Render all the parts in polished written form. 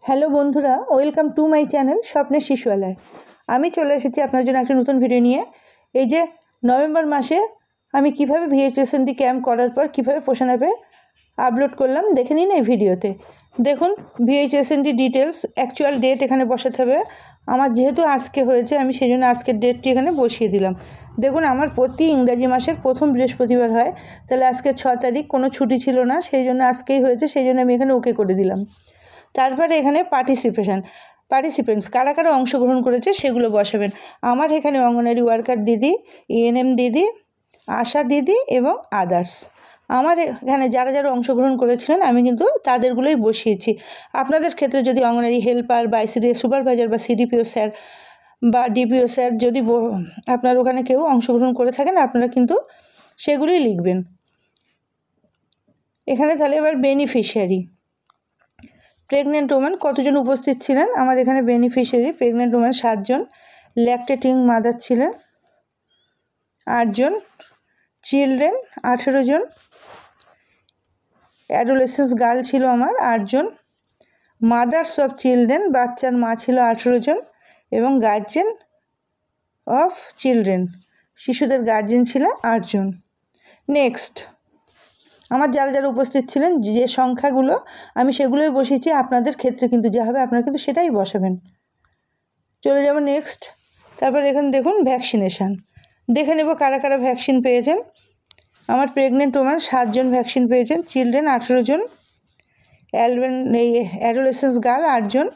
Hello বন্ধুরা, welcome to my channel স্বপ্নের শিশুয়ালয়। আমি চলে এসেছি আপনার জন্য একটা নতুন ভিডিও নিয়ে। এই যে নভেম্বর মাসে আমি কিভাবে VHSND ক্যাম্প করার পর কিভাবে পোষণ অ্যাপে আপলোড করলাম দেখে নিন এই ভিডিওতে। দেখুন VHSND ডিটেলস, অ্যাকচুয়াল ডেট এখানে বসাতে হবে। আমার যেহেতু আজকে হয়েছে আমি সেই জন্য আজকের ডেটটি এখানে বসিয়ে দিলাম। দেখুন আমার প্রতি ইংরাজি মাসের প্রথম বৃহস্পতিবার হয়, তাহলে আজকে 6 তারিখ, কোনো ছুটি ছিল না, সেই জন্য আজকেই হয়েছে, সেই জন্য আমি এখানে ওকে করে দিলাম। তারপরে এখানে পার্টিসিপেন্টস কারা কারা অংশগ্রহণ করেছে সেগুলো বসাবেন। আমার এখানে অঙ্গনারী ওয়ার্কার দিদি, ENM দিদি, আশা দিদি এবং আদার্স। আমার এখানে যারা যারা অংশগ্রহণ করেছিলেন আমি কিন্তু তাদেরগুলোই বসিয়েছি। আপনাদের ক্ষেত্রে যদি অঙ্গনারী হেল্পার বা ICDS সুপারভাইজার বা CDPO স্যার বা DPO স্যার যদি আপনার ওখানে কেউ অংশগ্রহণ করে থাকেন আপনারা কিন্তু সেগুলোই লিখবেন এখানে। তাহলে এবার বেনিফিশিয়ারি, প্রেগনেন্ট ওম্যান কতজন উপস্থিত ছিলেন? আমার এখানে বেনিফিশিয়ারি প্রেগনেন্ট ওম্যান 7 জন, ল্যাকটেটিং মাদার ছিলেন 8 জন, চিলড্রেন 18 জন, অ্যাডোলেসেন্স গার্ল ছিল আমার 8 জন, মাদার্স অফ চিলড্রেন বাচ্চার মা ছিল 18 জন এবং গার্জেন অফ চিলড্রেন শিশুদের গার্জেন ছিল 8 জন। নেক্সট, আমার যারা যারা উপস্থিত ছিলেন যে সংখ্যাগুলো আমি সেগুলোই বসিয়েছি। আপনাদের ক্ষেত্রে কিন্তু যা হবে আপনারা কিন্তু সেটাই বসাবেন। চলে যাব নেক্সট। তারপর এখানে দেখুন ভ্যাকসিনেশান, দেখে নেব কারা কারা ভ্যাকসিন পেয়েছেন। আমার প্রেগনেন্ট ওম্যান 7 জন ভ্যাকসিন পেয়েছেন, চিলড্রেন 18 জন, অ্যাডোলেসেন্স গার্ল 8 জন।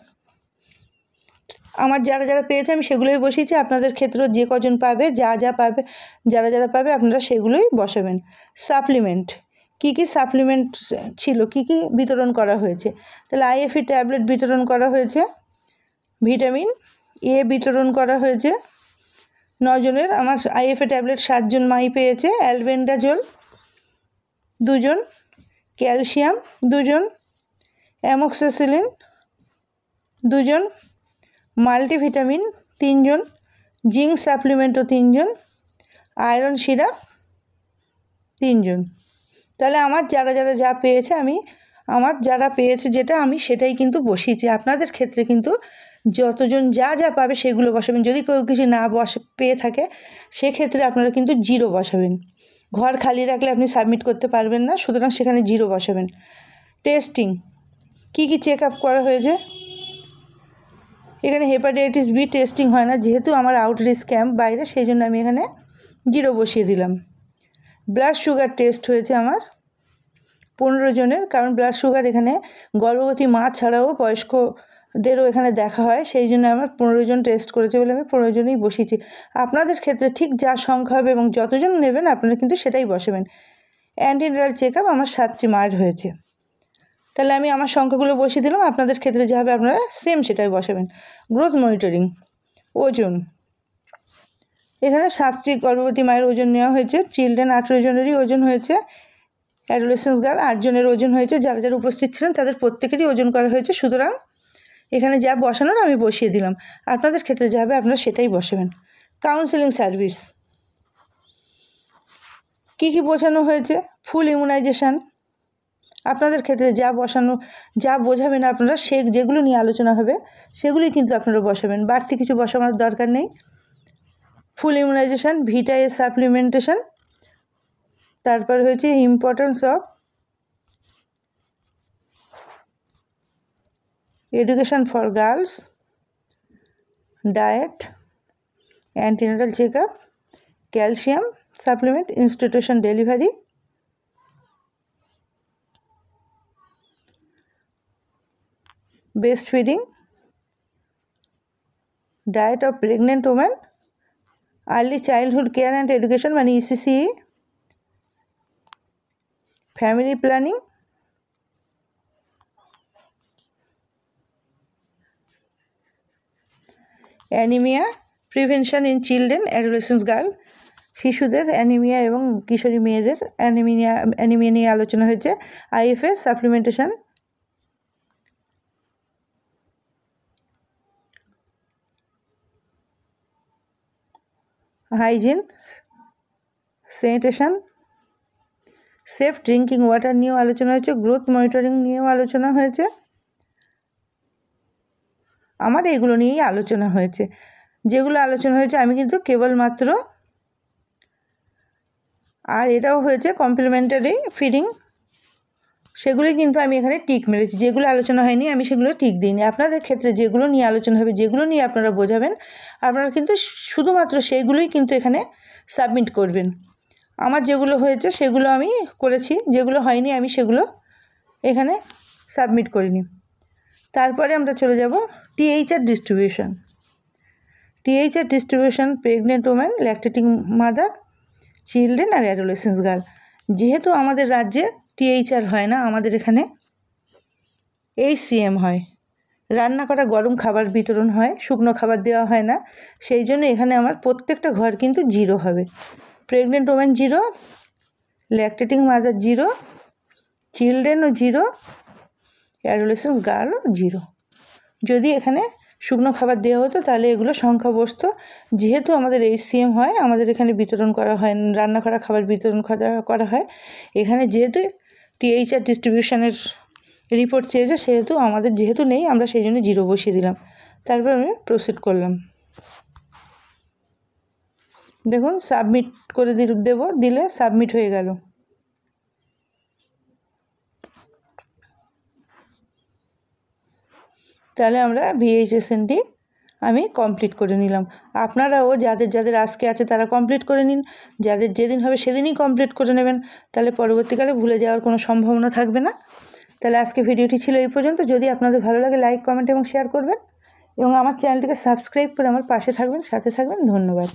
আমার যারা যারা পেয়েছে আমি সেগুলোই বসিয়েছি। আপনাদের ক্ষেত্রে যে কজন পাবে, যা পাবে, যারা যারা পাবে আপনারা সেগুলোই বসাবেন। সাপ্লিমেন্ট, কী কী সাপ্লিমেন্ট ছিল, কী কী বিতরণ করা হয়েছে? তাহলে IFE ট্যাবলেট বিতরণ করা হয়েছে, ভিটামিন A বিতরণ করা হয়েছে 9 জনের। আমার IFE ট্যাবলেট 7 জন মাই পেয়েছে, অ্যালবেন্ডাজোল 2 জন, ক্যালসিয়াম 2 জন, অ্যামোক্সিসিলিন 2 জন, মাল্টিভিটামিন 3 জন, জিঙ্ক সাপ্লিমেন্টও 3 জন, আয়রন সিরাপ 3 জন। তাহলে আমার যারা যারা যা পেয়েছে আমার যারা পেয়েছে যেটা আমি সেটাই কিন্তু বসিয়েছি। আপনাদের ক্ষেত্রে কিন্তু যতজন যা যা পাবে সেগুলো বসাবেন। যদি কেউ কিছু না পেয়ে থাকে সেক্ষেত্রে আপনারা কিন্তু 0 বসাবেন। ঘর খালি রাখলে আপনি সাবমিট করতে পারবেন না, সুতরাং সেখানে 0 বসাবেন। টেস্টিং, কী কী চেক আপ করা হয়েছে? এখানে হেপাটাইটিস B টেস্টিং হয় না, যেহেতু আমার আউটরিচ ক্যাম্প বাইরে, সেই জন্য আমি এখানে 0 বসিয়ে দিলাম। ব্লাড সুগার টেস্ট হয়েছে আমার 15 জনের, কারণ ব্লাড সুগার এখানে গর্ভবতী মা ছাড়াও বয়স্কদেরও এখানে দেখা হয়, সেই জন্য আমার 15 জন টেস্ট করেছে বলে আমি 15 জনেই বসিয়েছি। আপনাদের ক্ষেত্রে ঠিক যা সংখ্যা হবে এবং যতজন নেবেন আপনারা কিন্তু সেটাই বসাবেন। অ্যান্টিনাটাল চেক আপ আমার 7টি মায়ের হয়েছে, তাহলে আমি আমার সংখ্যাগুলো বসিয়ে দিলাম। আপনাদের ক্ষেত্রে যা হবে আপনারা সেম সেটাই বসাবেন। গ্রোথ মনিটরিং, ওজন, এখানে 7টি গর্ভবতী মায়ের ওজন নেওয়া হয়েছে, চিলড্রেন 18 জনেরই ওজন হয়েছে, অ্যাডোলেসেন্স গার্ল 8 জনের ওজন হয়েছে। যারা যারা উপস্থিত ছিলেন তাদের প্রত্যেকেরই ওজন করা হয়েছে, সুতরাং এখানে যা বসানোর আমি বসিয়ে দিলাম। আপনাদের ক্ষেত্রে যা হবে আপনারা সেটাই বসাবেন। কাউন্সেলিং সার্ভিস, কী কী বোঝানো হয়েছে? ফুল ইমিউনাইজেশান, আপনাদের ক্ষেত্রে যা বোঝাবেন আপনারা যেগুলো নিয়ে আলোচনা হবে সেগুলি কিন্তু আপনারা বসাবেন, বাড়তি কিছু বসানোর দরকার নেই। ফুল ইমিউনাইজেশান, ভিটা A সাপ্লিমেন্টেশন, তারপর হয়েছে importance of education for girls, diet, antenatal check up, calcium supplement, institution delivery, breast feeding, diet of pregnant women, early childhood care and education মানে ECCE, family planning, anaemia prevention in children adolescence girl, শিশুদের anaemia এবং কিশোরী মেয়েদের anaemia নিয়ে আলোচনা হয়েছে। IFS supplementation, hygiene, sanitation, safe drinking water নিয়েও আলোচনা হয়েছে, গ্রোথ মনিটরিং নিয়েও আলোচনা হয়েছে, আমার এইগুলো নিয়েই আলোচনা হয়েছে। যেগুলো আলোচনা হয়েছে আমি কিন্তু কেবলমাত্র, আর এটাও হয়েছে কমপ্লিমেন্টারি ফিডিং, সেগুলোই কিন্তু আমি এখানে টিক মেরেছি। যেগুলো আলোচনা হয়নি আমি সেগুলো টিক দিইনি। আপনাদের ক্ষেত্রে যেগুলো নিয়ে আলোচনা হবে, যেগুলো নিয়ে আপনারা বোঝাবেন, আপনারা কিন্তু শুধুমাত্র সেইগুলোই কিন্তু এখানে সাবমিট করবেন। আমার যেগুলো হয়েছে সেগুলো আমি করেছি, যেগুলো হয়নি আমি সেগুলো এখানে সাবমিট করিনি। তারপরে আমরা চলে যাব THR distribution. THR distribution pregnant woman, lactating mother, children আর অ্যাডোলেসেন্স গার্ল। যেহেতু আমাদের রাজ্যে টিএইচআর হয় না, আমাদের এখানে HCM হয়, রান্না করা গরম খাবার বিতরণ হয়, শুকনো খাবার দেওয়া হয় না। সেই জন্য এখানে আমার প্রত্যেকটা ঘর কিন্তু 0 হবে। প্রেগনেন্ট ওম্যান 0, ল্যাকটেটিং মাদার 0, চিলড্রেনও 0, অ্যাডোলেসেন্স গার্লও 0। যদি এখানে শুকনো খাবার দেওয়া হতো তাহলে এগুলো সংখ্যা বসতো। যেহেতু আমাদের HCM হয়, আমাদের এখানে বিতরণ করা হয়, রান্না করা খাবার বিতরণ করা হয়। এখানে যেহেতু টিএইচআর ডিস্ট্রিবিউশনের রিপোর্ট চেয়েছে, সেহেতু আমাদের যেহেতু নেই, আমরা সেই জন্য 0 বসিয়ে দিলাম। তারপর আমি প্রসিড করলাম। দেখুন সাবমিট করে দিলে সাবমিট হয়ে গেল। তাহলে আমরা VHSNটি আমি কমপ্লিট করে নিলাম। আপনারাও যাদের আজকে আছে তারা কমপ্লিট করে নিন। যাদের যেদিন হবে সেদিনই কমপ্লিট করে নেবেন, তাহলে পরবর্তীকালে ভুলে যাওয়ার কোনো সম্ভাবনা থাকবে না। তাহলে আজকে ভিডিওটি ছিল এই পর্যন্ত। যদি আপনাদের ভালো লাগে লাইক, কমেন্ট এবং শেয়ার করবেন, এবং আমার চ্যানেলটিকে সাবস্ক্রাইব করে আমার পাশে থাকবেন, সাথে থাকবেন। ধন্যবাদ।